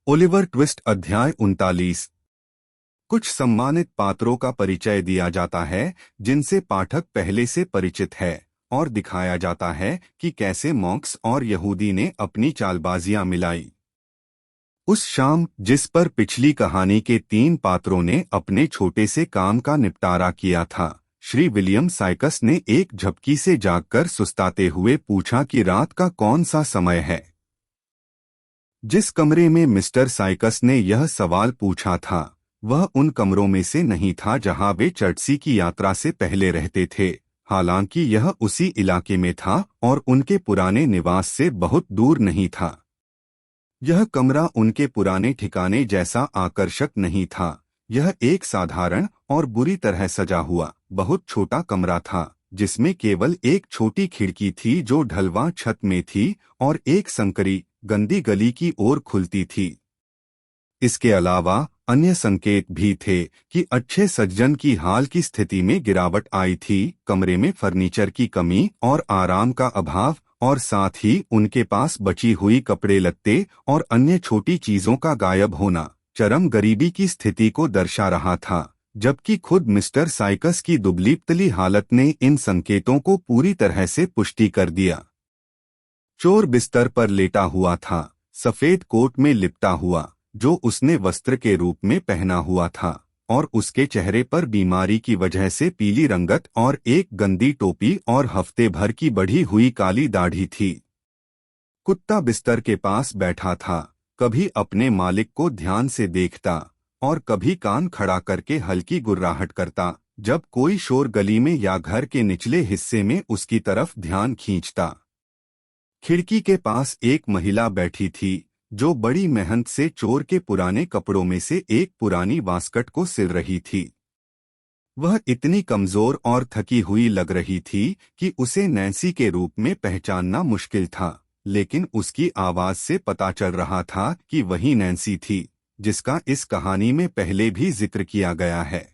Oliver twist अध्याय 39। कुछ सम्मानित पात्रों का परिचय दिया जाता है जिनसे पाठक पहले से परिचित है और दिखाया जाता है कि कैसे मॉन्क्स और यहूदी ने अपनी चालबाजियां मिलाई। उस शाम जिस पर पिछली कहानी के 3 पात्रों ने अपने छोटे से काम का निपटारा किया था, श्री विलियम साइकस ने एक झपकी से जागकर सुस्ताते हुए पूछा कि रात का कौन सा समय है। जिस कमरे में मिस्टर साइकस ने यह सवाल पूछा था वह उन कमरों में से नहीं था जहां वे चर्ची की यात्रा से पहले रहते थे। हालांकि यह उसी इलाके में था और उनके पुराने निवास से बहुत दूर नहीं था। यह कमरा उनके पुराने ठिकाने जैसा आकर्षक नहीं था। यह एक साधारण और बुरी तरह सजा हुआ बहुत छोटा कमरा था जिसमें केवल एक छोटी खिड़की थी जो ढलवां छत में थी और एक संकरी गंदी गली की ओर खुलती थी। इसके अलावा अन्य संकेत भी थे कि अच्छे सज्जन की हाल की स्थिति में गिरावट आई थी। कमरे में फर्नीचर की कमी और आराम का अभाव और साथ ही उनके पास बची हुई कपड़े लत्ते और अन्य छोटी चीजों का गायब होना चरम गरीबी की स्थिति को दर्शा रहा था, जबकि खुद मिस्टर साइकस की दुबली पतली हालत ने इन संकेतों को पूरी तरह से पुष्टि कर दिया। चोर बिस्तर पर लेटा हुआ था, सफेद कोट में लिपटा हुआ जो उसने वस्त्र के रूप में पहना हुआ था, और उसके चेहरे पर बीमारी की वजह से पीली रंगत और एक गंदी टोपी और हफ्ते भर की बढ़ी हुई काली दाढ़ी थी। कुत्ता बिस्तर के पास बैठा था, कभी अपने मालिक को ध्यान से देखता और कभी कान खड़ा करके हल्की गुर्राहट करता जब कोई शोर गली में या घर के निचले हिस्से में उसकी तरफ ध्यान खींचता। खिड़की के पास एक महिला बैठी थी जो बड़ी मेहनत से चोर के पुराने कपड़ों में से एक पुरानी वास्कट को सिल रही थी। वह इतनी कमजोर और थकी हुई लग रही थी कि उसे नैन्सी के रूप में पहचानना मुश्किल था, लेकिन उसकी आवाज से पता चल रहा था कि वही नैन्सी थी जिसका इस कहानी में पहले भी जिक्र किया गया है।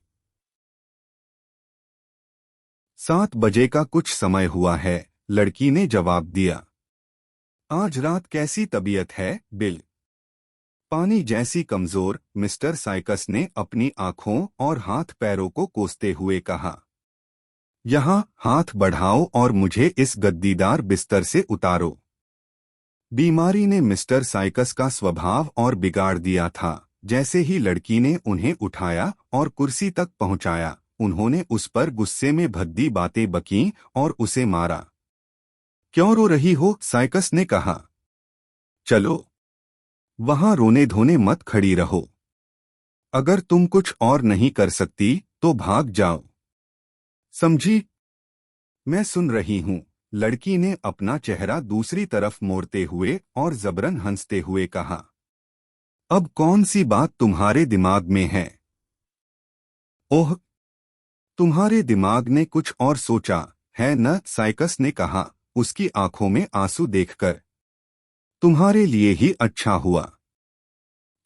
7 बजे का कुछ समय हुआ है, लड़की ने जवाब दिया। आज रात कैसी तबीयत है, बिल? पानी जैसी कमजोर, मिस्टर साइकस ने अपनी आंखों और हाथ पैरों को कोसते हुए कहा। यहाँ हाथ बढ़ाओ और मुझे इस गद्दीदार बिस्तर से उतारो। बीमारी ने मिस्टर साइकस का स्वभाव और बिगाड़ दिया था। जैसे ही लड़की ने उन्हें उठाया और कुर्सी तक पहुंचाया, उन्होंने उस पर गुस्से में भद्दी बातें बकीं और उसे मारा। क्यों रो रही हो? साइकस ने कहा। चलो वहां रोने धोने मत खड़ी रहो। अगर तुम कुछ और नहीं कर सकती तो भाग जाओ, समझी? मैं सुन रही हूं, लड़की ने अपना चेहरा दूसरी तरफ मोड़ते हुए और जबरन हंसते हुए कहा। अब कौन सी बात तुम्हारे दिमाग में है? ओह, तुम्हारे दिमाग ने कुछ और सोचा है न? साइकस ने कहा, उसकी आंखों में आंसू देखकर। तुम्हारे लिए ही अच्छा हुआ।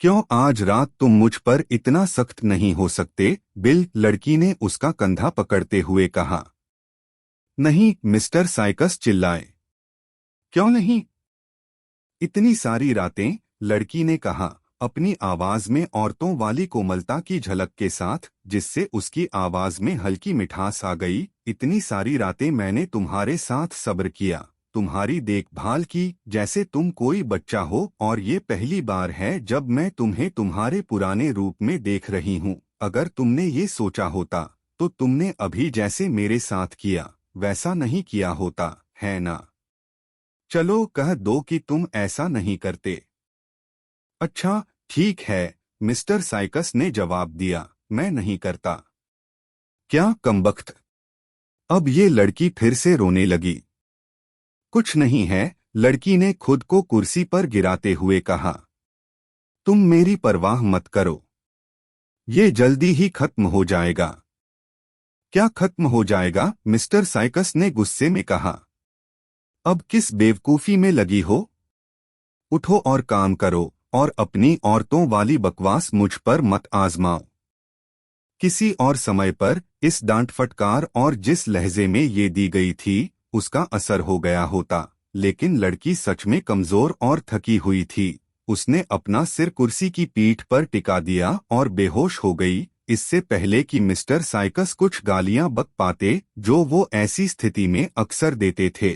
क्यों आज रात तुम मुझ पर इतना सख्त नहीं हो सकते, बिल? लड़की ने उसका कंधा पकड़ते हुए कहा। नहीं, मिस्टर साइकस चिल्लाए। क्यों नहीं? इतनी सारी रातें, लड़की ने कहा, अपनी आवाज में औरतों वाली कोमलता की झलक के साथ जिससे उसकी आवाज में हल्की मिठास आ गई। इतनी सारी रातें मैंने तुम्हारे साथ सब्र किया, तुम्हारी देखभाल की जैसे तुम कोई बच्चा हो, और ये पहली बार है जब मैं तुम्हें तुम्हारे पुराने रूप में देख रही हूँ। अगर तुमने ये सोचा होता तो तुमने अभी जैसे मेरे साथ किया वैसा नहीं किया होता, है ना? चलो कह दो कि तुम ऐसा नहीं करते। अच्छा ठीक है, मिस्टर साइकस ने जवाब दिया, मैं नहीं करता। क्या कमबख्त! अब ये लड़की फिर से रोने लगी। कुछ नहीं है, लड़की ने खुद को कुर्सी पर गिराते हुए कहा। तुम मेरी परवाह मत करो, ये जल्दी ही खत्म हो जाएगा। क्या खत्म हो जाएगा? मिस्टर साइकस ने गुस्से में कहा। अब किस बेवकूफी में लगी हो? उठो और काम करो और अपनी औरतों वाली बकवास मुझ पर मत आजमाओ। किसी और समय पर इस डांट फटकार और जिस लहजे में ये दी गई थी उसका असर हो गया होता, लेकिन लड़की सच में कमजोर और थकी हुई थी। उसने अपना सिर कुर्सी की पीठ पर टिका दिया और बेहोश हो गई, इससे पहले कि मिस्टर साइकस कुछ गालियां बक पाते जो वो ऐसी स्थिति में अक्सर देते थे।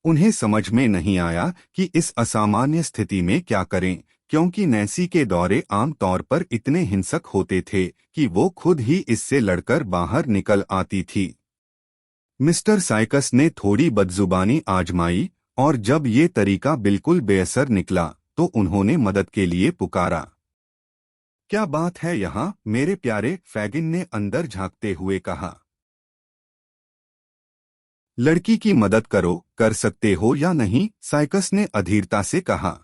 उन्हें समझ में नहीं आया कि इस असामान्य स्थिति में क्या करें, क्योंकि नैन्सी के दौरे आम तौर पर इतने हिंसक होते थे कि वो खुद ही इससे लड़कर बाहर निकल आती थी। मिस्टर साइकस ने थोड़ी बदजुबानी आजमाई और जब ये तरीका बिल्कुल बेअसर निकला तो उन्होंने मदद के लिए पुकारा। क्या बात है यहाँ, मेरे प्यारे, फैगिन ने अंदर झांकते हुए कहा। लड़की की मदद करो, कर सकते हो या नहीं, साइकस ने अधीरता से कहा।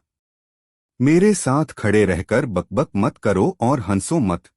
मेरे साथ खड़े रहकर बकबक मत करो और हंसो मत।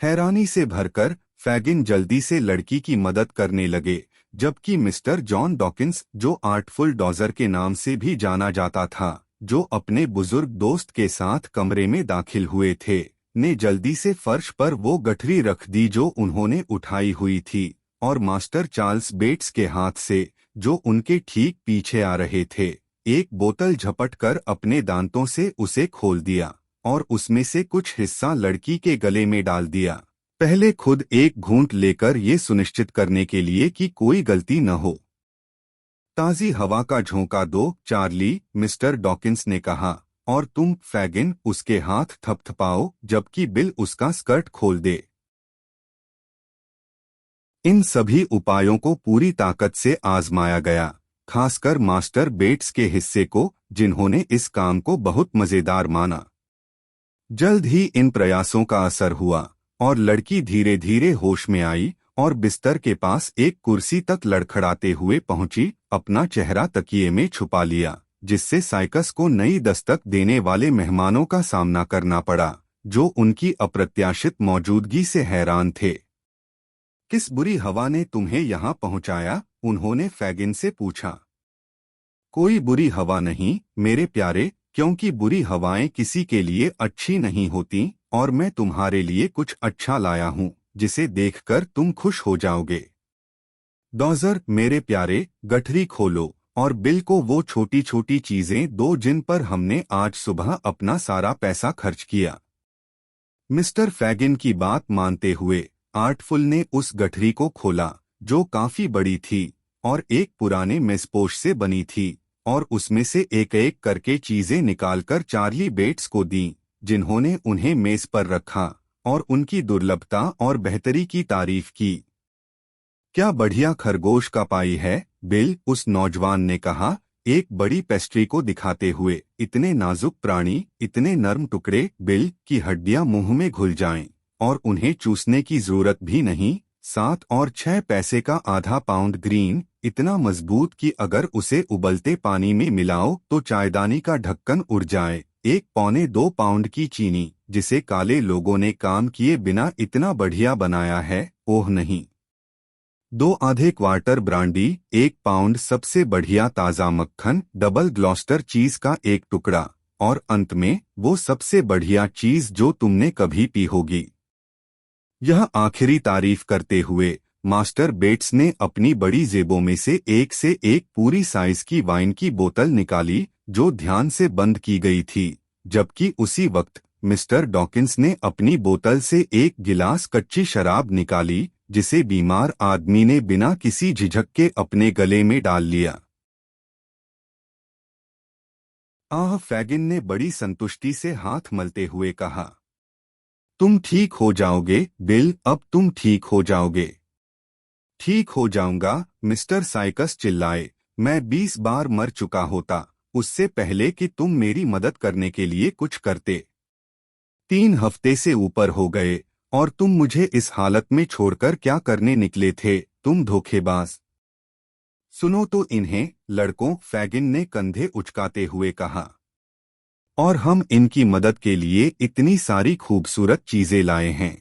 हैरानी से भरकर फैगिन जल्दी से लड़की की मदद करने लगे, जबकि मिस्टर जॉन डॉकिंस, जो आर्टफुल डॉजर के नाम से भी जाना जाता था, जो अपने बुजुर्ग दोस्त के साथ कमरे में दाखिल हुए थे, ने जल्दी से फर्श पर वो गठरी रख दी जो उन्होंने उठाई हुई थी, और मास्टर चार्ल्स बेट्स के हाथ से, जो उनके ठीक पीछे आ रहे थे, एक बोतल झपट कर अपने दांतों से उसे खोल दिया और उसमें से कुछ हिस्सा लड़की के गले में डाल दिया, पहले खुद एक घूंट लेकर ये सुनिश्चित करने के लिए कि कोई गलती न हो। ताज़ी हवा का झोंका दो, चार्ली, मिस्टर डॉकिंस ने कहा, और तुम, फैगिन, उसके हाथ थपथपाओ जबकि बिल उसका स्कर्ट खोल दे। इन सभी उपायों को पूरी ताकत से आजमाया गया, खासकर मास्टर बेट्स के हिस्से को, जिन्होंने इस काम को बहुत मजेदार माना। जल्द ही इन प्रयासों का असर हुआ और लड़की धीरे धीरे होश में आई और बिस्तर के पास एक कुर्सी तक लड़खड़ाते हुए पहुंची, अपना चेहरा तकिए में छुपा लिया, जिससे साइकस को नई दस्तक देने वाले मेहमानों का सामना करना पड़ा, जो उनकी अप्रत्याशित मौजूदगी से हैरान थे। किस बुरी हवा ने तुम्हें यहाँ पहुँचाया? उन्होंने फैगिन से पूछा। कोई बुरी हवा नहीं, मेरे प्यारे, क्योंकि बुरी हवाएं किसी के लिए अच्छी नहीं होती, और मैं तुम्हारे लिए कुछ अच्छा लाया हूँ, जिसे देखकर तुम खुश हो जाओगे। डॉजर, मेरे प्यारे, गठरी खोलो और बिल को वो छोटी छोटी चीजें दो जिन पर हमने आज सुबह अपना सारा पैसा खर्च किया। मिस्टर फैगिन की बात मानते हुए आर्टफुल ने उस गठरी को खोला, जो काफी बड़ी थी और एक पुराने मेजपोश से बनी थी, और उसमें से एक एक करके चीजें निकालकर चार्ली बेट्स को दीं, जिन्होंने उन्हें मेज पर रखा और उनकी दुर्लभता और बेहतरी की तारीफ की। क्या बढ़िया खरगोश का पाई है, बिल, उस नौजवान ने कहा, एक बड़ी पेस्ट्री को दिखाते हुए। इतने नाजुक प्राणी, इतने नर्म टुकड़े, बिल, की हड्डियां मुंह में घुल जाएं और उन्हें चूसने की जरूरत भी नहीं। 7 और 6 पैसे का आधा पाउंड ग्रीन, इतना मजबूत कि अगर उसे उबलते पानी में मिलाओ तो चायदानी का ढक्कन उड़ जाए। 1.25 पाउंड की चीनी, जिसे काले लोगों ने काम किए बिना इतना बढ़िया बनाया है, ओह नहीं। 2 आधे क्वार्टर ब्रांडी, 1 पाउंड सबसे बढ़िया ताज़ा मक्खन, डबल ग्लॉस्टर चीज का एक टुकड़ा, और अंत में वो सबसे बढ़िया चीज जो तुमने कभी पी होगी। यह आखिरी तारीफ करते हुए मास्टर बेट्स ने अपनी बड़ी जेबों में से एक पूरी साइज की वाइन की बोतल निकाली, जो ध्यान से बंद की गई थी, जबकि उसी वक्त मिस्टर डॉकिंस ने अपनी बोतल से एक गिलास कच्ची शराब निकाली, जिसे बीमार आदमी ने बिना किसी झिझक के अपने गले में डाल लिया। आह, फैगिन ने बड़ी संतुष्टि से हाथ मलते हुए कहा। तुम ठीक हो जाओगे, बिल, अब तुम ठीक हो जाओगे। ठीक हो जाऊंगा, मिस्टर साइकस चिल्लाए, मैं 20 बार मर चुका होता, उससे पहले कि तुम मेरी मदद करने के लिए कुछ करते। 3 हफ्ते से ऊपर हो गए, और तुम मुझे इस हालत में छोड़कर क्या करने निकले थे, तुम धोखेबाज। सुनो तो इन्हें, लड़कों, फैगिन ने कंधे उचकाते हुए कहा। और हम इनकी मदद के लिए इतनी सारी खूबसूरत चीजें लाए हैं।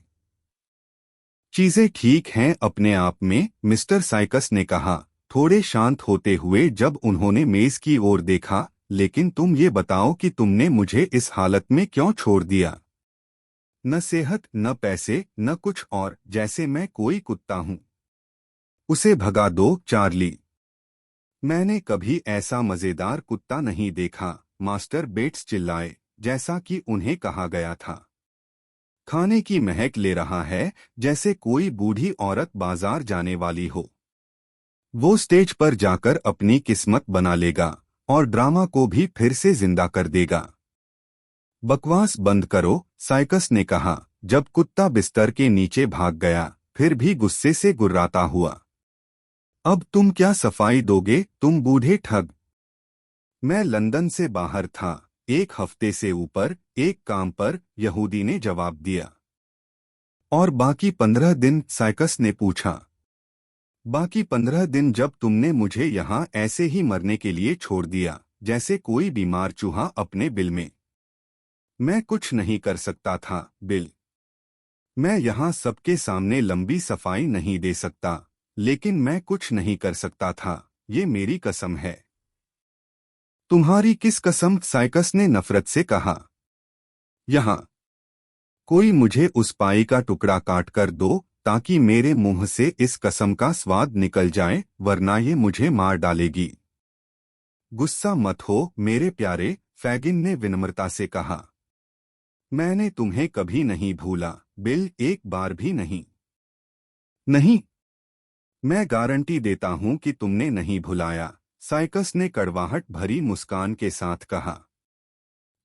चीजें ठीक हैं अपने आप में, मिस्टर साइकस ने कहा, थोड़े शांत होते हुए जब उन्होंने मेज की ओर देखा, लेकिन तुम ये बताओ कि तुमने मुझे इस हालत में क्यों छोड़ दिया? न सेहत, न पैसे, न कुछ और, जैसे मैं कोई कुत्ता हूं। उसे भगा दो, चार्ली। मैंने कभी ऐसा मजेदार कुत्ता नहीं देखा, मास्टर बेट्स चिल्लाए, जैसा कि उन्हें कहा गया था। खाने की महक ले रहा है, जैसे कोई बूढ़ी औरत बाजार जाने वाली हो। वो स्टेज पर जाकर अपनी किस्मत बना लेगा और ड्रामा को भी फिर से जिंदा कर देगा। बकवास बंद करो, साइकस ने कहा, जब कुत्ता बिस्तर के नीचे भाग गया, फिर भी गुस्से से गुर्राता हुआ। अब तुम क्या सफाई दोगे, तुम बूढ़े ठग? मैं लंदन से बाहर था, 1 हफ्ते से ऊपर, एक काम पर, यहूदी ने जवाब दिया। और बाकी 15 दिन? साइकस ने पूछा। बाकी 15 दिन जब तुमने मुझे यहाँ ऐसे ही मरने के लिए छोड़ दिया, जैसे कोई बीमार चूहा अपने बिल में। मैं कुछ नहीं कर सकता था, बिल। मैं यहाँ सबके सामने लंबी सफाई नहीं दे सकता, लेकिन मैं कुछ नहीं कर सकता था, ये मेरी कसम है। तुम्हारी किस कसम? साइकस ने नफरत से कहा। यहाँ कोई मुझे उस पाई का टुकड़ा काट कर दो, ताकि मेरे मुंह से इस कसम का स्वाद निकल जाए, वरना ये मुझे मार डालेगी। गुस्सा मत हो मेरे प्यारे, फैगिन ने विनम्रता से कहा। मैंने तुम्हें कभी नहीं भूला, बिल, एक बार भी नहीं। नहीं, मैं गारंटी देता हूं कि तुमने नहीं भुलाया, साइकस ने कड़वाहट भरी मुस्कान के साथ कहा।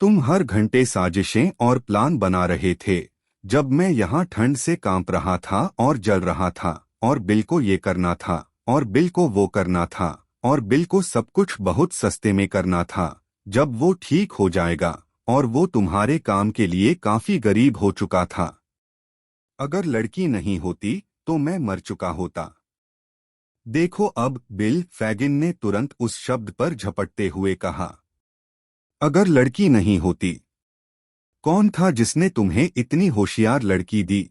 तुम हर घंटे साजिशें और प्लान बना रहे थे, जब मैं यहाँ ठंड से कांप रहा था और जल रहा था, और बिल को ये करना था, और बिल को वो करना था, और बिल को सब कुछ बहुत सस्ते में करना था, जब वो ठीक हो जाएगा, और वो तुम्हारे काम के लिए काफी गरीब हो चुका था। अगर लड़की नहीं होती, तो मैं मर चुका होता। देखो अब, बिल, फैगिन ने तुरंत उस शब्द पर झपटते हुए कहा। अगर लड़की नहीं होती? कौन था जिसने तुम्हें इतनी होशियार लड़की दी?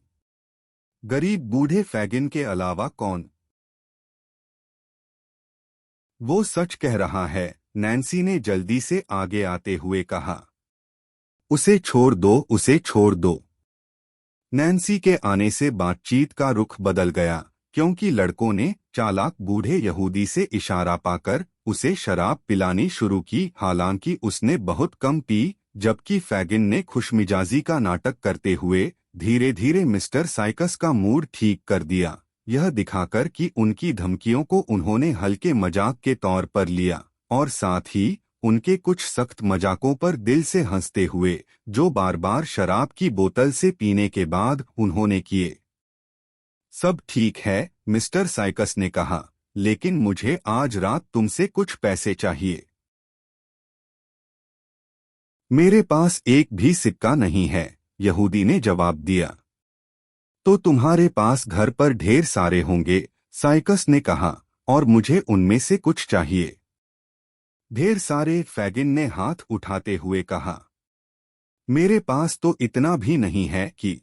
गरीब बूढ़े फैगिन के अलावा कौन? वो सच कह रहा है, नैन्सी ने जल्दी से आगे आते हुए कहा। उसे छोड़ दो, उसे छोड़ दो। नैन्सी के आने से बातचीत का रुख बदल गया, क्योंकि लड़कों ने चालाक बूढ़े यहूदी से इशारा पाकर उसे शराब पिलानी शुरू की। हालांकि उसने बहुत कम पी, जबकि फैगिन ने खुशमिजाजी का नाटक करते हुए धीरे धीरे मिस्टर साइकस का मूड ठीक कर दिया, यह दिखाकर कि उनकी धमकियों को उन्होंने हल्के मजाक के तौर पर लिया, और साथ ही उनके कुछ सख्त मजाकों पर दिल से हंसते हुए, जो बार बार शराब की बोतल से पीने के बाद उन्होंने किए। सब ठीक है, मिस्टर साइकस ने कहा, लेकिन मुझे आज रात तुमसे कुछ पैसे चाहिए। मेरे पास एक भी सिक्का नहीं है, यहूदी ने जवाब दिया। तो तुम्हारे पास घर पर ढेर सारे होंगे, साइकस ने कहा, और मुझे उनमें से कुछ चाहिए। ढेर सारे? फैगिन ने हाथ उठाते हुए कहा। मेरे पास तो इतना भी नहीं है कि।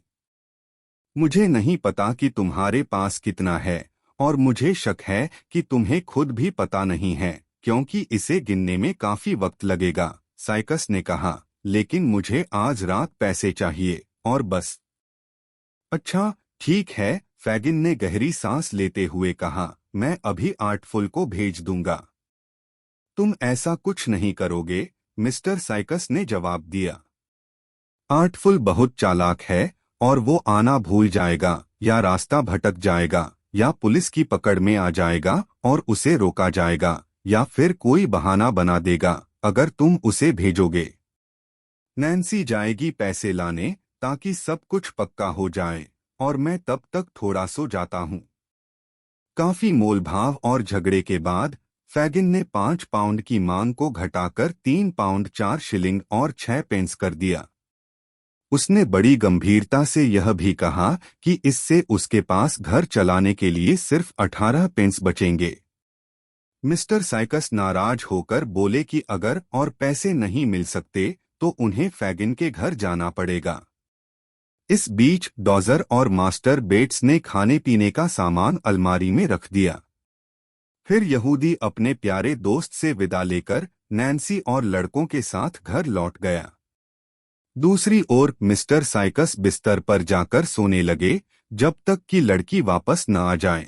मुझे नहीं पता कि तुम्हारे पास कितना है, और मुझे शक है कि तुम्हें खुद भी पता नहीं है, क्योंकि इसे गिनने में काफी वक्त लगेगा, साइकस ने कहा। लेकिन मुझे आज रात पैसे चाहिए, और बस। अच्छा, ठीक है, फैगिन ने गहरी सांस लेते हुए कहा, मैं अभी आर्टफुल को भेज दूंगा। तुम ऐसा कुछ नहीं करोगे, मिस्टर साइकस ने जवाब दिया। आर्टफुल बहुत चालाक है, और वो आना भूल जाएगा, या रास्ता भटक जाएगा, या पुलिस की पकड़ में आ जाएगा और उसे रोका जाएगा, या फिर कोई बहाना बना देगा अगर तुम उसे भेजोगे। नैन्सी जाएगी पैसे लाने, ताकि सब कुछ पक्का हो जाए, और मैं तब तक थोड़ा सो जाता हूँ। काफी मोलभाव और झगड़े के बाद फैगिन ने 5 पाउंड की मांग को घटाकर 3 पाउंड 4 शिलिंग और 6 पेंस कर दिया। उसने बड़ी गंभीरता से यह भी कहा कि इससे उसके पास घर चलाने के लिए सिर्फ 18 पेंस बचेंगे। मिस्टर साइकस नाराज होकर बोले कि अगर और पैसे नहीं मिल सकते तो उन्हें फैगिन के घर जाना पड़ेगा। इस बीच डॉजर और मास्टर बेट्स ने खाने पीने का सामान अलमारी में रख दिया। फिर यहूदी अपने प्यारे दोस्त से विदा लेकर नैन्सी और लड़कों के साथ घर लौट गया। दूसरी ओर मिस्टर साइकस बिस्तर पर जाकर सोने लगे, जब तक कि लड़की वापस न आ जाए।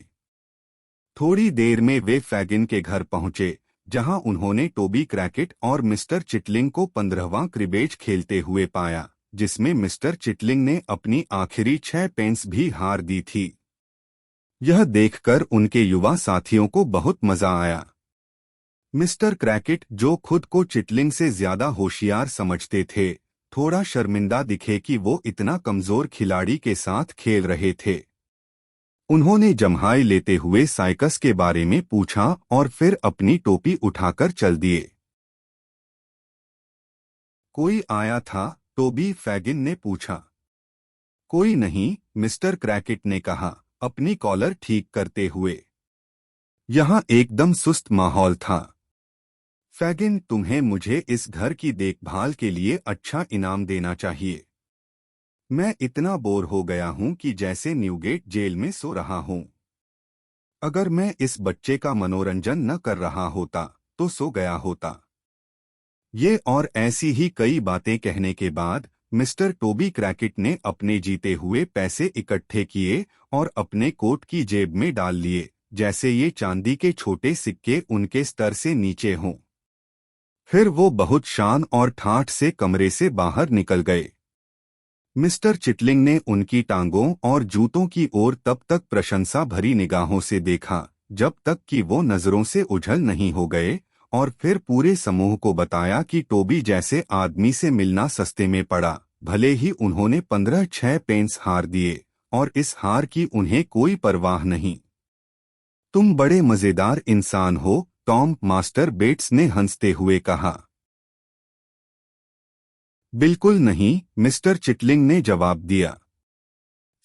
थोड़ी देर में वे फैगिन के घर पहुंचे, जहां उन्होंने टोबी क्रैकेट और मिस्टर चिटलिंग को 15वां क्रिबेज खेलते हुए पाया, जिसमें मिस्टर चिटलिंग ने अपनी आखिरी 6 पेंस भी हार दी थी। यह देखकर उनके युवा साथियों को बहुत मजा आया। मिस्टर क्रैकेट, जो खुद को चिटलिंग से ज्यादा होशियार समझते थे, थोड़ा शर्मिंदा दिखे कि वो इतना कमजोर खिलाड़ी के साथ खेल रहे थे। उन्होंने जम्हाई लेते हुए साइकस के बारे में पूछा और फिर अपनी टोपी उठाकर चल दिए। कोई आया था? टोबी फैगिन ने पूछा। कोई नहीं, मिस्टर क्रैकेट ने कहा, अपनी कॉलर ठीक करते हुए। यहाँ एकदम सुस्त माहौल था। फैगिन, तुम्हें मुझे इस घर की देखभाल के लिए अच्छा इनाम देना चाहिए। मैं इतना बोर हो गया हूं कि जैसे न्यूगेट जेल में सो रहा हूं। अगर मैं इस बच्चे का मनोरंजन न कर रहा होता तो सो गया होता। ये और ऐसी ही कई बातें कहने के बाद मिस्टर टोबी क्रैकेट ने अपने जीते हुए पैसे इकट्ठे किए और अपने कोट की जेब में डाल लिए, जैसे ये चांदी के छोटे सिक्के उनके स्तर से नीचे हों। फिर वो बहुत शान और ठाठ से कमरे से बाहर निकल गए। मिस्टर चिटलिंग ने उनकी टांगों और जूतों की ओर तब तक प्रशंसा भरी निगाहों से देखा जब तक कि वो नजरों से उझल नहीं हो गए, और फिर पूरे समूह को बताया कि टोबी जैसे आदमी से मिलना सस्ते में पड़ा, भले ही उन्होंने 15-6 पेंस हार दिए, और इस हार की उन्हें कोई परवाह नहीं। तुम बड़े मजेदार इंसान हो, टॉम, मास्टर बेट्स ने हंसते हुए कहा। बिल्कुल नहीं, मिस्टर चिटलिंग ने जवाब दिया।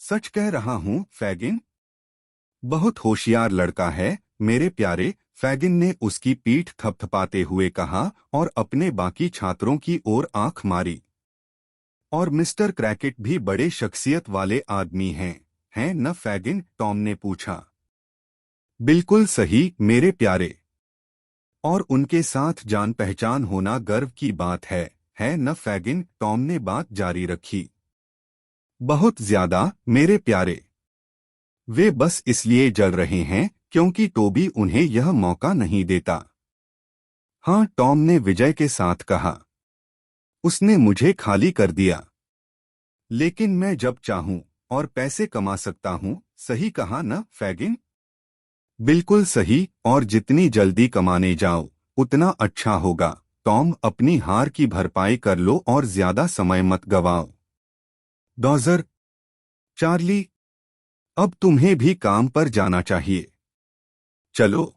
सच कह रहा हूं, फैगिन। बहुत होशियार लड़का है, मेरे प्यारे, फैगिन ने उसकी पीठ थपथपाते हुए कहा और अपने बाकी छात्रों की ओर आंख मारी। और मिस्टर क्रैकेट भी बड़े शख्सियत वाले आदमी हैं न फैगिन? टॉम ने पूछा। बिल्कुल सही, मेरे प्यारे। और उनके साथ जान पहचान होना गर्व की बात है न फैगिन? टॉम ने बात जारी रखी। बहुत ज्यादा, मेरे प्यारे। वे बस इसलिए जल रहे हैं क्योंकि टोबी उन्हें यह मौका नहीं देता। हाँ, टॉम ने विजय के साथ कहा। उसने मुझे खाली कर दिया। लेकिन मैं जब चाहूं और पैसे कमा सकता हूं, सही कहा न फैगिन? बिल्कुल सही, और जितनी जल्दी कमाने जाओ उतना अच्छा होगा। टॉम, अपनी हार की भरपाई कर लो और ज्यादा समय मत गवाओ। डॉजर, चार्ली, अब तुम्हें भी काम पर जाना चाहिए। चलो,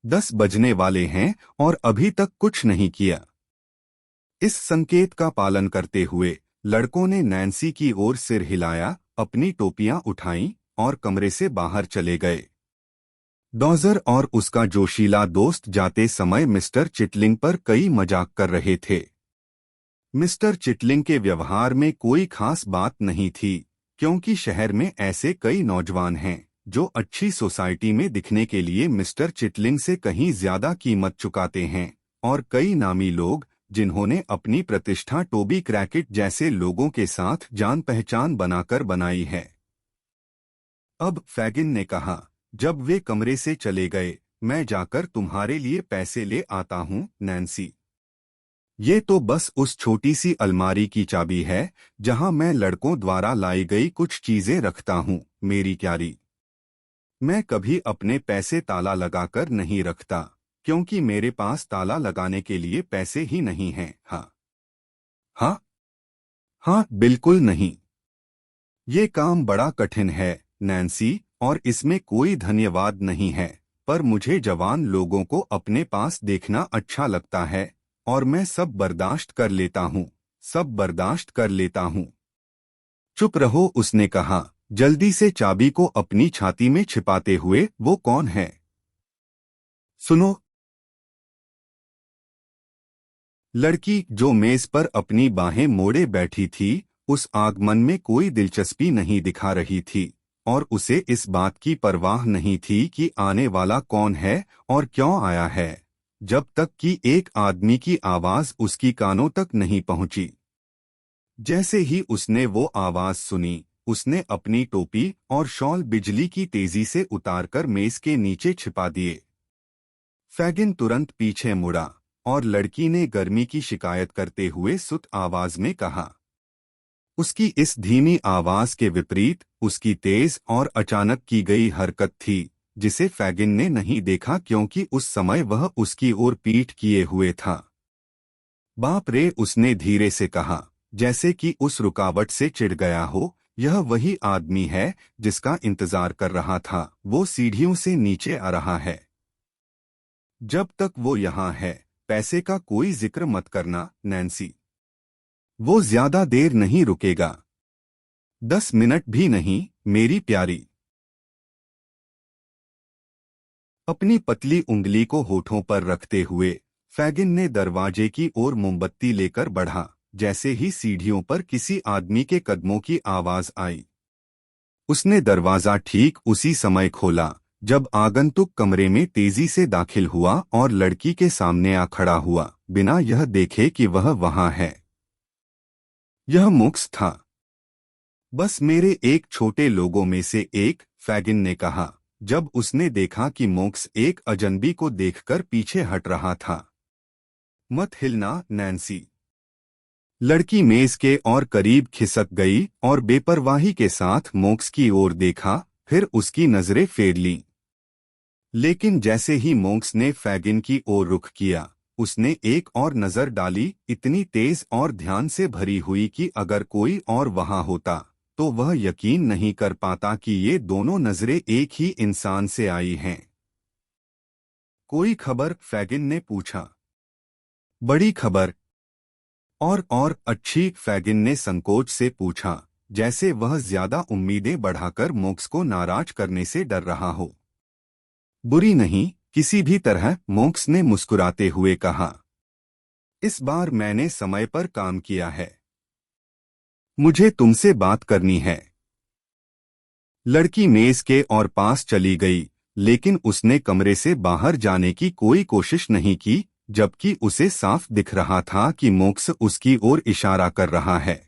10 बजने वाले हैं और अभी तक कुछ नहीं किया। इस संकेत का पालन करते हुए लड़कों ने नैन्सी की ओर सिर हिलाया, अपनी टोपियां उठाईं और कमरे से बाहर चले गए। डॉजर और उसका जोशीला दोस्त जाते समय मिस्टर चिटलिंग पर कई मजाक कर रहे थे। मिस्टर चिटलिंग के व्यवहार में कोई खास बात नहीं थी, क्योंकि शहर में ऐसे कई नौजवान हैं जो अच्छी सोसाइटी में दिखने के लिए मिस्टर चिटलिंग से कहीं ज्यादा कीमत चुकाते हैं, और कई नामी लोग जिन्होंने अपनी प्रतिष्ठा टोबी क्रैकेट जैसे लोगों के साथ जान पहचान बनाकर बनाई है। अब फैगिन ने कहा, जब वे कमरे से चले गए, मैं जाकर तुम्हारे लिए पैसे ले आता हूँ, नैन्सी। ये तो बस उस छोटी सी अलमारी की चाबी है जहां मैं लड़कों द्वारा लाई गई कुछ चीजें रखता हूँ, मेरी प्यारी। मैं कभी अपने पैसे ताला लगाकर नहीं रखता, क्योंकि मेरे पास ताला लगाने के लिए पैसे ही नहीं हैं। हाँ हाँ हाँ, बिल्कुल नहीं। ये काम बड़ा कठिन है, नैन्सी, और इसमें कोई धन्यवाद नहीं है, पर मुझे जवान लोगों को अपने पास देखना अच्छा लगता है, और मैं सब बर्दाश्त कर लेता हूँ, सब बर्दाश्त कर लेता हूँ। चुप रहो, उसने कहा, जल्दी से चाबी को अपनी छाती में छिपाते हुए। वो कौन है? सुनो। लड़की, जो मेज पर अपनी बाहें मोड़े बैठी थी, उस आगमन में कोई दिलचस्पी नहीं दिखा रही थी, और उसे इस बात की परवाह नहीं थी कि आने वाला कौन है और क्यों आया है, जब तक कि एक आदमी की आवाज उसकी कानों तक नहीं पहुंची। जैसे ही उसने वो आवाज सुनी, उसने अपनी टोपी और शॉल बिजली की तेजी से उतारकर मेज के नीचे छिपा दिए। फैगिन तुरंत पीछे मुड़ा और लड़की ने गर्मी की शिकायत करते हुए सुत आवाज में कहा। उसकी इस धीमी आवाज के विपरीत उसकी तेज और अचानक की गई हरकत थी, जिसे फैगिन ने नहीं देखा क्योंकि उस समय वह उसकी ओर पीठ किए हुए था। बाप रे, उसने धीरे से कहा, जैसे कि उस रुकावट से चिढ़ गया हो। यह वही आदमी है जिसका इंतजार कर रहा था। वो सीढ़ियों से नीचे आ रहा है। जब तक वो यहाँ है, पैसे का कोई जिक्र मत करना, नैन्सी। वो ज्यादा देर नहीं रुकेगा। 10 मिनट भी नहीं, मेरी प्यारी। अपनी पतली उंगली को होठों पर रखते हुए फैगिन ने दरवाजे की ओर मोमबत्ती लेकर बढ़ा। जैसे ही सीढ़ियों पर किसी आदमी के कदमों की आवाज आई, उसने दरवाजा ठीक उसी समय खोला जब आगंतुक कमरे में तेजी से दाखिल हुआ और लड़की के सामने आ खड़ा हुआ, बिना यह देखे कि वह वहां है। यह मुक्स था। बस मेरे एक छोटे लोगों में से एक, फैगिन ने कहा, जब उसने देखा कि मोक्स एक अजनबी को देखकर पीछे हट रहा था। मत हिलना, नैन्सी। लड़की मेज के और करीब खिसक गई और बेपरवाही के साथ मोक्स की ओर देखा, फिर उसकी नजरें फेर लीं। लेकिन जैसे ही मोक्स ने फैगिन की ओर रुख किया, उसने एक और नजर डाली, इतनी तेज और ध्यान से भरी हुई कि अगर कोई और वहां होता तो वह यकीन नहीं कर पाता कि ये दोनों नजरें एक ही इंसान से आई हैं। कोई खबर? फैगिन ने पूछा। बड़ी खबर। और अच्छी? फैगिन ने संकोच से पूछा, जैसे वह ज्यादा उम्मीदें बढ़ाकर मोक्स को नाराज करने से डर रहा हो। बुरी नहीं, किसी भी तरह, मोक्स ने मुस्कुराते हुए कहा। इस बार मैंने समय पर काम किया है। मुझे तुमसे बात करनी है। लड़की मेज के और पास चली गई, लेकिन उसने कमरे से बाहर जाने की कोई कोशिश नहीं की, जबकि उसे साफ दिख रहा था कि मोक्स उसकी ओर इशारा कर रहा है।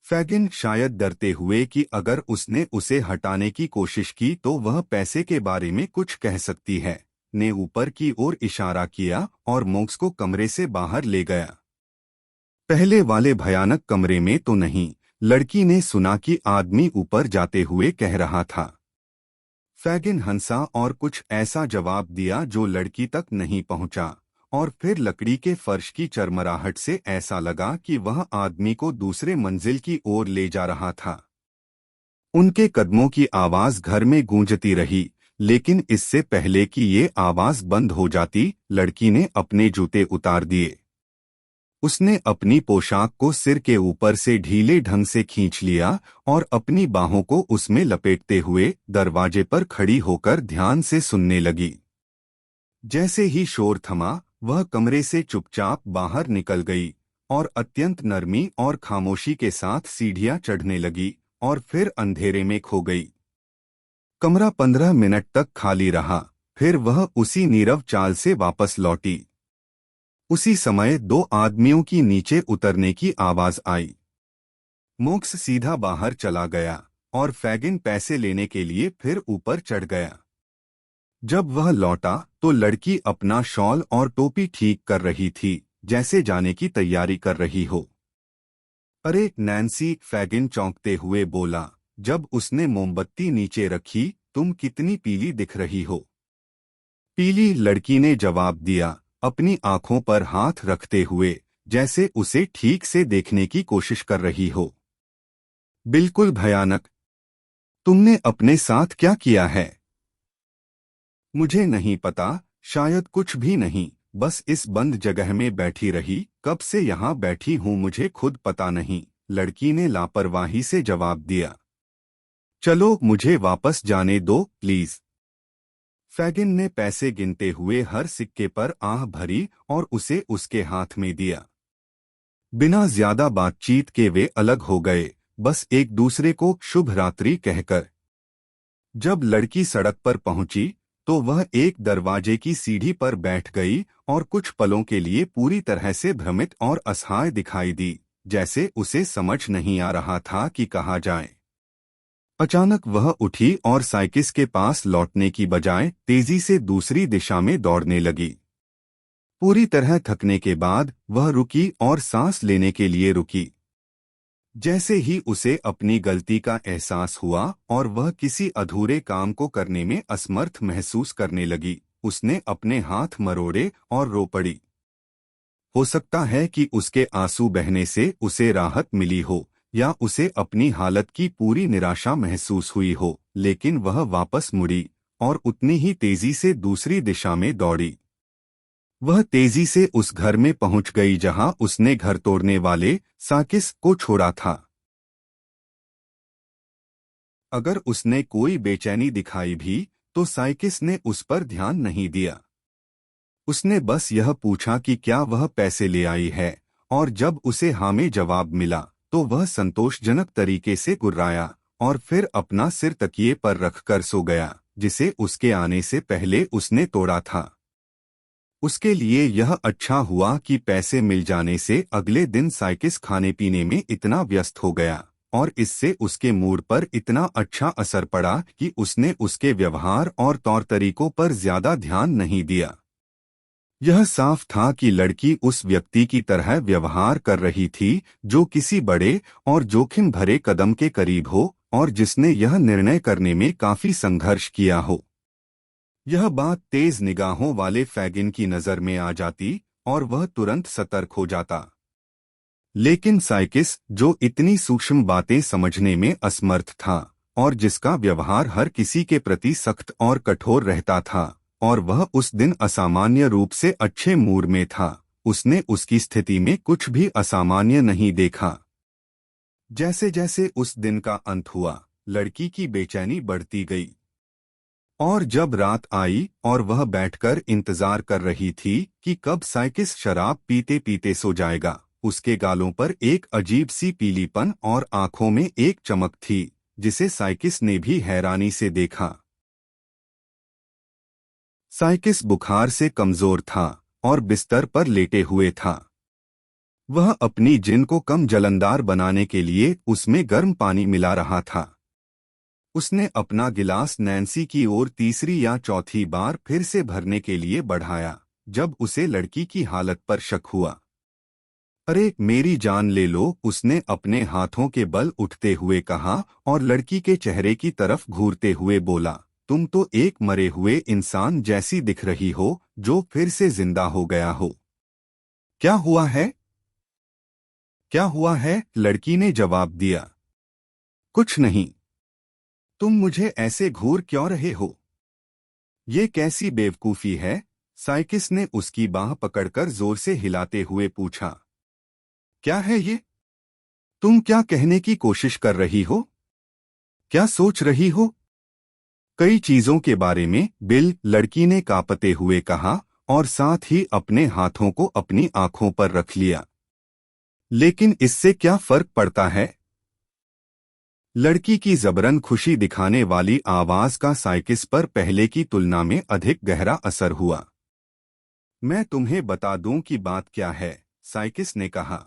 फैगिन शायद डरते हुए कि अगर उसने उसे हटाने की कोशिश की तो वह पैसे के बारे में कुछ कह सकती है, ने ऊपर की ओर इशारा किया और मोक्स को कमरे से बाहर ले गया। पहले वाले भयानक कमरे में तो नहीं, लड़की ने सुना कि आदमी ऊपर जाते हुए कह रहा था। फैगिन हंसा और कुछ ऐसा जवाब दिया जो लड़की तक नहीं पहुंचा, और फिर लकड़ी के फर्श की चरमराहट से ऐसा लगा कि वह आदमी को दूसरे मंजिल की ओर ले जा रहा था। उनके कदमों की आवाज घर में गूंजती रही, लेकिन इससे पहले कि ये आवाज बंद हो जाती, लड़की ने अपने जूते उतार दिए। उसने अपनी पोशाक को सिर के ऊपर से ढीले ढंग से खींच लिया और अपनी बाहों को उसमें लपेटते हुए दरवाजे पर खड़ी होकर ध्यान से सुनने लगी। जैसे ही शोर थमा, वह कमरे से चुपचाप बाहर निकल गई और अत्यंत नरमी और खामोशी के साथ सीढ़ियां चढ़ने लगी और फिर अंधेरे में खो गई। कमरा 15 मिनट तक खाली रहा, फिर वह उसी नीरव चाल से वापस लौटी। उसी समय 2 आदमियों की नीचे उतरने की आवाज आई। मोक्स सीधा बाहर चला गया और फैगिन पैसे लेने के लिए फिर ऊपर चढ़ गया। जब वह लौटा तो लड़की अपना शॉल और टोपी ठीक कर रही थी, जैसे जाने की तैयारी कर रही हो। अरे नैन्सी, फैगिन चौंकते हुए बोला, जब उसने मोमबत्ती नीचे रखी, तुम कितनी पीली दिख रही हो। पीली? लड़की ने जवाब दिया, अपनी आंखों पर हाथ रखते हुए, जैसे उसे ठीक से देखने की कोशिश कर रही हो। बिल्कुल भयानक। तुमने अपने साथ क्या किया है? मुझे नहीं पता, शायद कुछ भी नहीं, बस इस बंद जगह में बैठी रही। कब से यहाँ बैठी हूँ मुझे खुद पता नहीं, लड़की ने लापरवाही से जवाब दिया। चलो मुझे वापस जाने दो, प्लीज। फैगिन ने पैसे गिनते हुए हर सिक्के पर आह भरी और उसे उसके हाथ में दिया। बिना ज्यादा बातचीत के वे अलग हो गए, बस एक दूसरे को शुभ रात्रि कहकर। जब लड़की सड़क पर पहुंची तो वह एक दरवाजे की सीढ़ी पर बैठ गई और कुछ पलों के लिए पूरी तरह से भ्रमित और असहाय दिखाई दी, जैसे उसे समझ नहीं आ रहा था कि कहा जाए। अचानक वह उठी और साइकिस के पास लौटने की बजाय तेजी से दूसरी दिशा में दौड़ने लगी। पूरी तरह थकने के बाद वह रुकी और सांस लेने के लिए रुकी। जैसे ही उसे अपनी गलती का एहसास हुआ और वह किसी अधूरे काम को करने में असमर्थ महसूस करने लगी, उसने अपने हाथ मरोड़े और रो पड़ी। हो सकता है कि उसके आंसू बहने से उसे राहत मिली हो या उसे अपनी हालत की पूरी निराशा महसूस हुई हो, लेकिन वह वापस मुड़ी और उतनी ही तेजी से दूसरी दिशा में दौड़ी। वह तेजी से उस घर में पहुंच गई जहां उसने घर तोड़ने वाले साकिस को छोड़ा था। अगर उसने कोई बेचैनी दिखाई भी तो साइकिस ने उस पर ध्यान नहीं दिया। उसने बस यह पूछा कि क्या वह पैसे ले आई है, और जब उसे हाँ में जवाब मिला तो वह संतोषजनक तरीके से गुर्राया और फिर अपना सिर तकिए पर रखकर सो गया, जिसे उसके आने से पहले उसने तोड़ा था। उसके लिए यह अच्छा हुआ कि पैसे मिल जाने से अगले दिन साइकिस खाने पीने में इतना व्यस्त हो गया और इससे उसके मूड पर इतना अच्छा असर पड़ा कि उसने उसके व्यवहार और तौर तरीकों पर ज्यादा ध्यान नहीं दिया। यह साफ था कि लड़की उस व्यक्ति की तरह व्यवहार कर रही थी जो किसी बड़े और जोखिम भरे कदम के करीब हो और जिसने यह निर्णय करने में काफी संघर्ष किया हो। यह बात तेज निगाहों वाले फैगिन की नजर में आ जाती और वह तुरंत सतर्क हो जाता। लेकिन साइकिस, जो इतनी सूक्ष्म बातें समझने में असमर्थ था और जिसका व्यवहार हर किसी के प्रति सख्त और कठोर रहता था, और वह उस दिन असामान्य रूप से अच्छे मूड में था, उसने उसकी स्थिति में कुछ भी असामान्य नहीं देखा। जैसे जैसे उस दिन का अंत हुआ, लड़की की बेचैनी बढ़ती गई और जब रात आई और वह बैठकर इंतजार कर रही थी कि कब साइकिस शराब पीते पीते सो जाएगा, उसके गालों पर एक अजीब सी पीलीपन और आंखों में एक चमक थी जिसे साइकिस ने भी हैरानी से देखा। साइकिस बुखार से कमजोर था और बिस्तर पर लेटे हुए था। वह अपनी जिन को कम जलनदार बनाने के लिए उसमें गर्म पानी मिला रहा था। उसने अपना गिलास नैन्सी की ओर तीसरी या चौथी बार फिर से भरने के लिए बढ़ाया जब उसे लड़की की हालत पर शक हुआ। अरे मेरी जान ले लो, उसने अपने हाथों के बल उठते हुए कहा और लड़की के चेहरे की तरफ घूरते हुए बोला, तुम तो एक मरे हुए इंसान जैसी दिख रही हो जो फिर से जिंदा हो गया हो। क्या हुआ है? क्या हुआ है? लड़की ने जवाब दिया। कुछ नहीं। तुम मुझे ऐसे घूर क्यों रहे हो? ये कैसी बेवकूफी है? साइकिस ने उसकी बाह पकड़कर जोर से हिलाते हुए पूछा। क्या है ये? तुम क्या कहने की कोशिश कर रही हो? क्या सोच रही हो? कई चीजों के बारे में, बिल, लड़की ने कांपते हुए कहा और साथ ही अपने हाथों को अपनी आंखों पर रख लिया। लेकिन इससे क्या फर्क पड़ता है? लड़की की जबरन खुशी दिखाने वाली आवाज का साइकिस पर पहले की तुलना में अधिक गहरा असर हुआ। मैं तुम्हें बता दूं कि बात क्या है, साइकिस ने कहा।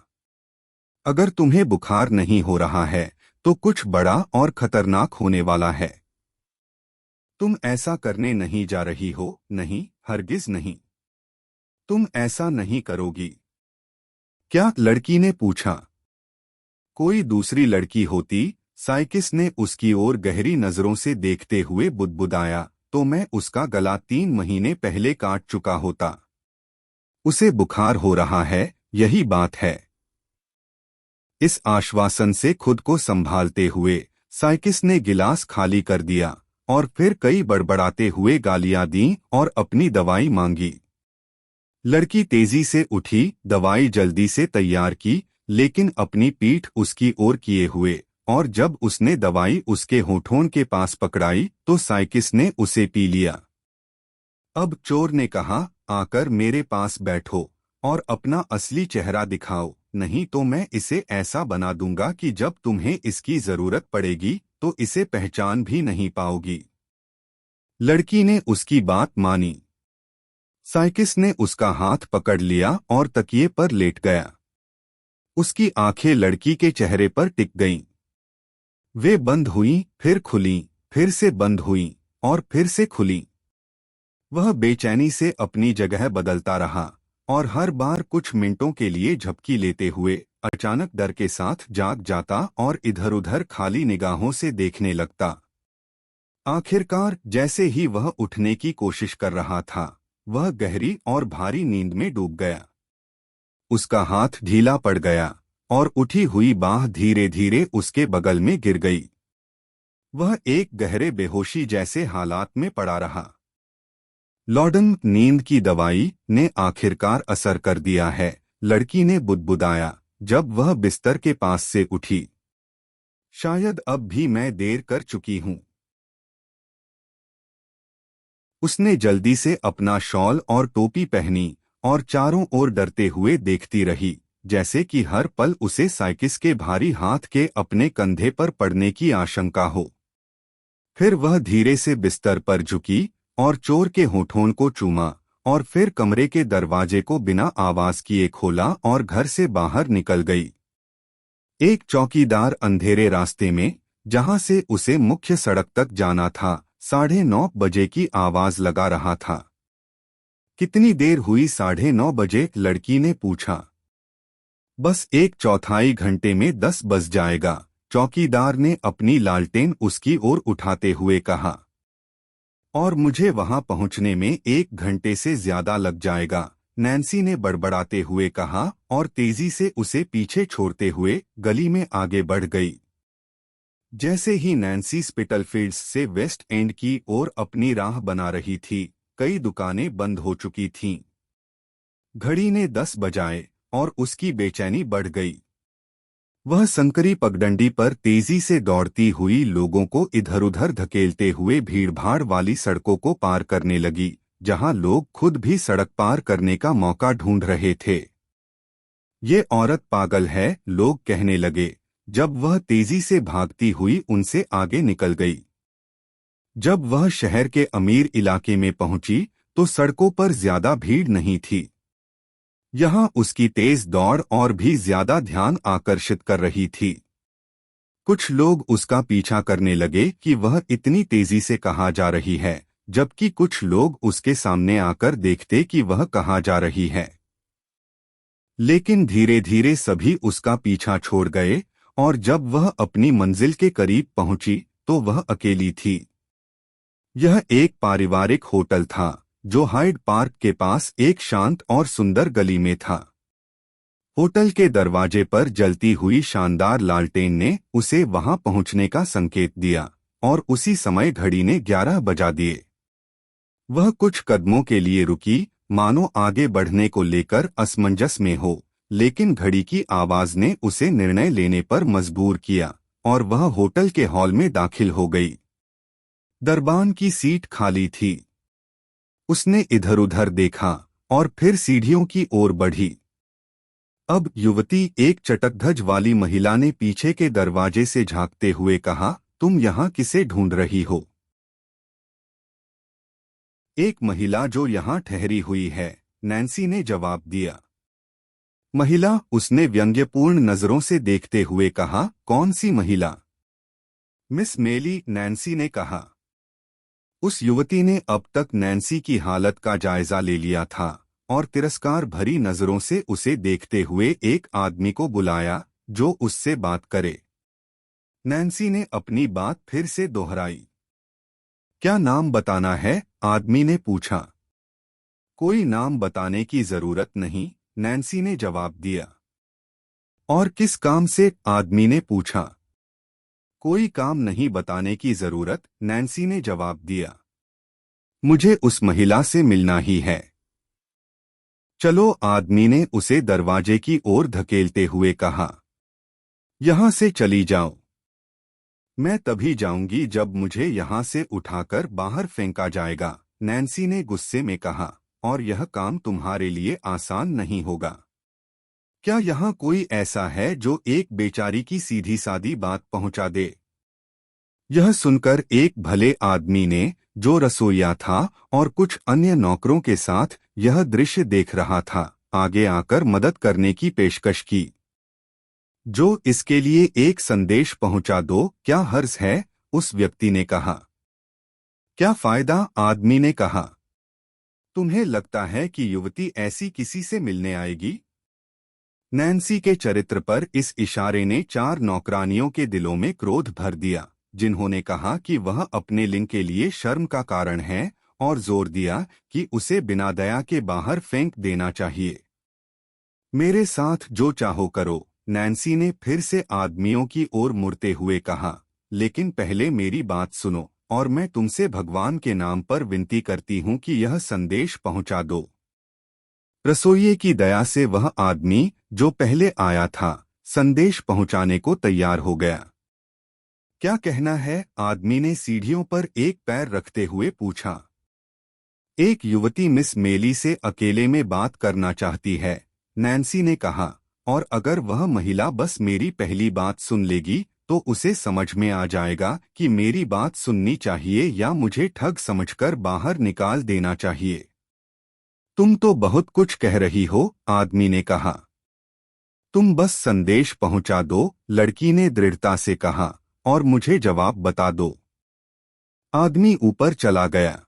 अगर तुम्हें बुखार नहीं हो रहा है तो कुछ बड़ा और खतरनाक होने वाला है। तुम ऐसा करने नहीं जा रही हो, नहीं, हरगिज नहीं। तुम ऐसा नहीं करोगी। क्या? लड़की ने पूछा। कोई दूसरी लड़की होती, साइकिस ने उसकी ओर गहरी नजरों से देखते हुए बुदबुदाया, तो मैं उसका गला 3 महीने पहले काट चुका होता। उसे बुखार हो रहा है, यही बात है। इस आश्वासन से खुद को संभालते हुए साइकिस ने गिलास खाली कर दिया और फिर कई बड़बड़ाते हुए गालियां दी और अपनी दवाई मांगी। लड़की तेजी से उठी, दवाई जल्दी से तैयार की, लेकिन अपनी पीठ उसकी ओर किए हुए, और जब उसने दवाई उसके होठों के पास पकड़ाई तो साइकिस ने उसे पी लिया। अब चोर ने कहा, आकर मेरे पास बैठो और अपना असली चेहरा दिखाओ, नहीं तो मैं इसे ऐसा बना दूंगा कि जब तुम्हें इसकी जरूरत पड़ेगी तो इसे पहचान भी नहीं पाओगी। लड़की ने उसकी बात मानी। साइकिस ने उसका हाथ पकड़ लिया और तकिए पर लेट गया। उसकी आंखें लड़की के चेहरे पर टिक गईं। वे बंद हुईं, फिर खुलीं, फिर से बंद हुईं और फिर से खुलीं। वह बेचैनी से अपनी जगह बदलता रहा और हर बार कुछ मिनटों के लिए झपकी लेते हुए अचानक डर के साथ जाग जाता और इधर-उधर खाली निगाहों से देखने लगता। आखिरकार जैसे ही वह उठने की कोशिश कर रहा था, वह गहरी और भारी नींद में डूब गया। उसका हाथ ढीला पड़ गया और उठी हुई बाह धीरे धीरे उसके बगल में गिर गई। वह एक गहरे बेहोशी जैसे हालात में पड़ा रहा। लॉर्डन, नींद की दवाई ने आखिरकार असर कर दिया है, लड़की ने बुदबुदाया जब वह बिस्तर के पास से उठी। शायद अब भी मैं देर कर चुकी हूं। उसने जल्दी से अपना शॉल और टोपी पहनी और चारों ओर डरते हुए देखती रही, जैसे कि हर पल उसे साइकिस के भारी हाथ के अपने कंधे पर पड़ने की आशंका हो। फिर वह धीरे से बिस्तर पर झुकी और चोर के होठों को चूमा और फिर कमरे के दरवाजे को बिना आवाज किए खोला और घर से बाहर निकल गई। एक चौकीदार अंधेरे रास्ते में, जहां से उसे मुख्य सड़क तक जाना था, 9:30 बजे की आवाज लगा रहा था। कितनी देर हुई? 9:30 बजे, लड़की ने पूछा। बस एक चौथाई घंटे में 10 बज जाएगा, चौकीदार ने अपनी लालटेन उसकी ओर उठाते हुए कहा। और मुझे वहां पहुंचने में 1 घंटे से ज्यादा लग जाएगा, नैन्सी ने बड़बड़ाते हुए कहा और तेजी से उसे पीछे छोड़ते हुए गली में आगे बढ़ गई। जैसे ही नैन्सी स्पिटलफील्ड्स से वेस्ट एंड की ओर अपनी राह बना रही थी, कई दुकानें बंद हो चुकी थीं। घड़ी ने 10 बजाए और उसकी बेचैनी बढ़ गई। वह संकरी पगडंडी पर तेजी से दौड़ती हुई लोगों को इधर-उधर धकेलते हुए भीड़भाड़ वाली सड़कों को पार करने लगी, जहां लोग खुद भी सड़क पार करने का मौका ढूंढ रहे थे। ये औरत पागल है, लोग कहने लगे, जब वह तेजी से भागती हुई उनसे आगे निकल गई। जब वह शहर के अमीर इलाके में पहुंची, तो सड़कों पर ज्यादा भीड़ नहीं थी। यहाँ उसकी तेज दौड़ और भी ज्यादा ध्यान आकर्षित कर रही थी। कुछ लोग उसका पीछा करने लगे कि वह इतनी तेजी से कहाँ जा रही है, जबकि कुछ लोग उसके सामने आकर देखते कि वह कहाँ जा रही है। लेकिन धीरे धीरे सभी उसका पीछा छोड़ गए और जब वह अपनी मंजिल के करीब पहुंची, तो वह अकेली थी। यह एक पारिवारिक होटल था, जो हाइड पार्क के पास एक शांत और सुंदर गली में था। होटल के दरवाजे पर जलती हुई शानदार लालटेन ने उसे वहां पहुंचने का संकेत दिया और उसी समय घड़ी ने 11 बजा दिए। वह कुछ कदमों के लिए रुकी, मानो आगे बढ़ने को लेकर असमंजस में हो, लेकिन घड़ी की आवाज ने उसे निर्णय लेने पर मजबूर किया और वह होटल के हॉल में दाखिल हो गई। दरबान की सीट खाली थी। उसने इधर-उधर देखा और फिर सीढ़ियों की ओर बढ़ी। अब युवती, एक चटकधज वाली महिला ने पीछे के दरवाजे से झांकते हुए कहा, तुम यहाँ किसे ढूंढ रही हो? एक महिला जो यहाँ ठहरी हुई है, नैन्सी ने जवाब दिया। महिला, उसने व्यंग्यपूर्ण नजरों से देखते हुए कहा, कौन सी महिला? मिस मेली, नैन्सी ने कहा। उस युवती ने अब तक नैन्सी की हालत का जायजा ले लिया था और तिरस्कार भरी नजरों से उसे देखते हुए एक आदमी को बुलाया जो उससे बात करे। नैन्सी ने अपनी बात फिर से दोहराई। क्या नाम बताना है? आदमी ने पूछा। कोई नाम बताने की जरूरत नहीं, नैन्सी ने जवाब दिया। और किस काम से? आदमी ने पूछा। कोई काम नहीं बताने की जरूरत, नैन्सी ने जवाब दिया। मुझे उस महिला से मिलना ही है। चलो, आदमी ने उसे दरवाजे की ओर धकेलते हुए कहा। यहां से चली जाओ। मैं तभी जाऊंगी जब मुझे यहां से उठाकर बाहर फेंका जाएगा, नैन्सी ने गुस्से में कहा, और यह काम तुम्हारे लिए आसान नहीं होगा। क्या यहाँ कोई ऐसा है जो एक बेचारी की सीधी सादी बात पहुंचा दे? यह सुनकर एक भले आदमी ने, जो रसोइया था और कुछ अन्य नौकरों के साथ यह दृश्य देख रहा था, आगे आकर मदद करने की पेशकश की। जो इसके लिए एक संदेश पहुंचा दो, क्या हर्ज है? उस व्यक्ति ने कहा। क्या फायदा? आदमी ने कहा। तुम्हें लगता है कि युवती ऐसी किसी से मिलने आएगी? नैन्सी के चरित्र पर इस इशारे ने 4 नौकरानियों के दिलों में क्रोध भर दिया, जिन्होंने कहा कि वह अपने लिंग के लिए शर्म का कारण है, और जोर दिया कि उसे बिना दया के बाहर फेंक देना चाहिए। मेरे साथ जो चाहो करो, नैन्सी ने फिर से आदमियों की ओर मुड़ते हुए कहा, लेकिन पहले मेरी बात सुनो, और मैं तुमसे भगवान के नाम पर विनती करती हूँ कि यह संदेश पहुंचा दो। रसोइये की दया से वह आदमी, जो पहले आया था, संदेश पहुंचाने को तैयार हो गया। क्या कहना है? आदमी ने सीढ़ियों पर एक पैर रखते हुए पूछा। एक युवती मिस मेली से अकेले में बात करना चाहती है, नैन्सी ने कहा, और अगर वह महिला बस मेरी पहली बात सुन लेगी तो उसे समझ में आ जाएगा कि मेरी बात सुननी चाहिए या मुझे ठग समझकर बाहर निकाल देना चाहिए। तुम तो बहुत कुछ कह रही हो, आदमी ने कहा। तुम बस संदेश पहुंचा दो, लड़की ने दृढ़ता से कहा, और मुझे जवाब बता दो। आदमी ऊपर चला गया।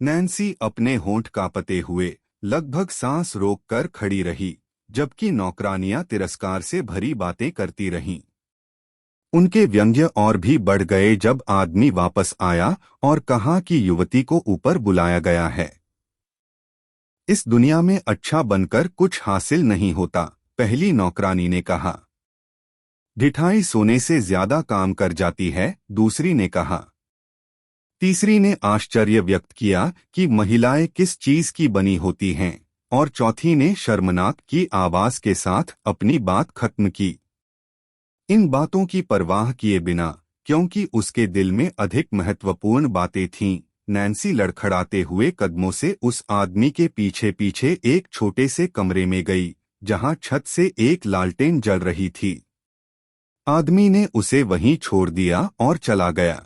नैन्सी अपने होंठ कांपते हुए लगभग सांस रोककर खड़ी रही, जबकि नौकरानियां तिरस्कार से भरी बातें करती रहीं। उनके व्यंग्य और भी बढ़ गए जब आदमी वापस आया और कहा कि युवती को ऊपर बुलाया गया है। इस दुनिया में अच्छा बनकर कुछ हासिल नहीं होता, पहली नौकरानी ने कहा। ढिठाई सोने से ज्यादा काम कर जाती है, दूसरी ने कहा। तीसरी ने आश्चर्य व्यक्त किया कि महिलाएं किस चीज की बनी होती हैं, और चौथी ने शर्मनाक की आवाज के साथ अपनी बात खत्म की। इन बातों की परवाह किए बिना, क्योंकि उसके दिल में अधिक महत्वपूर्ण बातें थीं, नैन्सी लड़खड़ाते हुए कदमों से उस आदमी के पीछे पीछे एक छोटे से कमरे में गई, जहां छत से एक लालटेन जल रही थी। आदमी ने उसे वहीं छोड़ दिया और चला गया।